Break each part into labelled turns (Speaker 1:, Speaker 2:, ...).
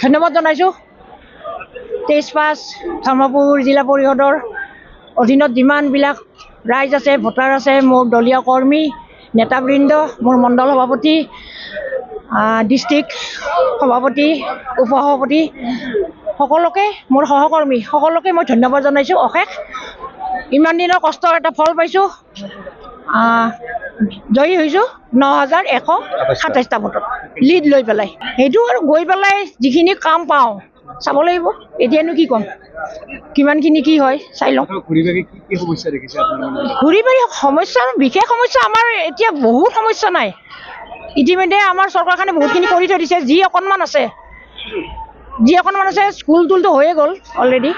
Speaker 1: ধন্যবাদ জনাইছোঁ 23/5 ধৰ্মপুৰ জিলা পৰিষদৰ অধীনত যিমানবিলাক ৰাইজ আছে, ভোটাৰ আছে, মোৰ দলীয় কৰ্মী, নেতাবৃন্দ, মোৰ মণ্ডল সভাপতি, ডিষ্ট্ৰিক্ট সভাপতি, উপসভাপতি, সকলোকে, মোৰ সহকৰ্মী সকলোকে মই ধন্যবাদ জনাইছোঁ অশেষ। ইমান দিনৰ কষ্টৰ এটা ফল পাইছোঁ। জয়ী হৈছোঁ 9127টা ভোটত লিড লৈ পেলাই। সেইটো আৰু গৈ পেলাই যিখিনি কাম পাওঁ চাব লাগিব। এতিয়ানো কি ক'ম, কিমানখিনি কি হয় চাই লওঁ। ঘূৰি পাৰি সমস্যাৰ বিশেষ সমস্যা আমাৰ এতিয়া বহুত সমস্যা নাই। ইতিমধ্যে আমাৰ চৰকাৰখনে বহুতখিনি কৰি থৈ দিছে। যি অকণমান আছে স্কুল তুলটো হৈয়ে গ'ল অলৰেডি।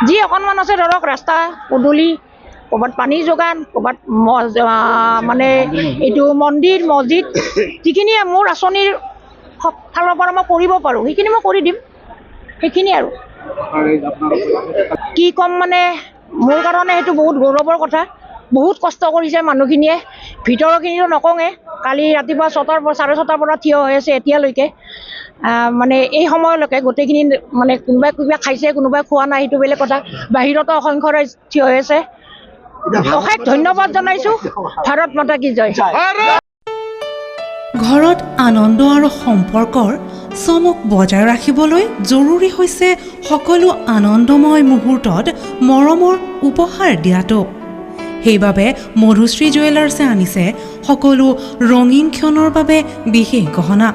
Speaker 1: যি অকণমান আছে ধৰক ৰাস্তা পদূলি, ক'ৰবাত পানী যোগান, ক'ৰবাত মানে এইটো মন্দিৰ মছজিদ, যিখিনি মোৰ আঁচনিৰ ফালৰ পৰা মই কৰিব পাৰোঁ সেইখিনি মই কৰি দিম। সেইখিনি আৰু কি ক'ম মানে, মোৰ কাৰণে সেইটো বহুত গৌৰৱৰ কথা। বহুত কষ্ট কৰিছে মানুহখিনিয়ে, ভিতৰৰখিনিতো নকওঁৱে। কালি ৰাতিপুৱা 6:30 পৰা থিয় হৈ আছে এতিয়ালৈকে, মানে এই সময়লৈকে গোটেইখিনি মানে কোনোবাই কিবা খাইছে, কোনোবাই খোৱা নাই, সেইটো বেলেগ কথা। বাহিৰতো অসংখ্য ৰাইজ থিয় হৈ আছে। অশেষ ধন্যবাদ জনাইছোঁ। ভাৰত মাতা কি জয়।
Speaker 2: ঘৰত আনন্দ আৰু সম্পৰ্কৰ চমক বজাই ৰাখিবলৈ জৰুৰী হৈছে সকলো আনন্দময় মুহূৰ্তত মৰমৰ উপহাৰ দিয়াটো। সেইবাবে মধুশ্ৰী জুৱেলাৰ্ছে আনিছে সকলো ৰঙীন ক্ষণৰ বাবে বিশেষ গহনা।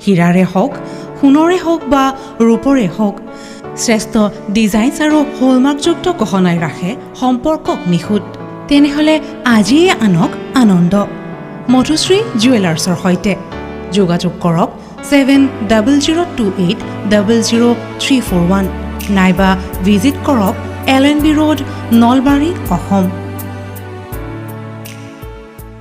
Speaker 2: হীৰাৰে হওক, সোণৰে হওক বা ৰূপৰে হওক, শ্ৰেষ্ঠ ডিজাইনছ আৰু হলমাৰ্কযুক্ত গহনাই ৰাখে সম্পৰ্কক নিখুঁত। তেনেহ'লে আজিয়ে আনক আনন্দ মধুশ্ৰী জুৱেলাৰ্ছৰ সৈতে। যোগাযোগ কৰক 7002800341 নাইবা ভিজিট কৰক LNB ৰোড, নলবাৰী, অসম।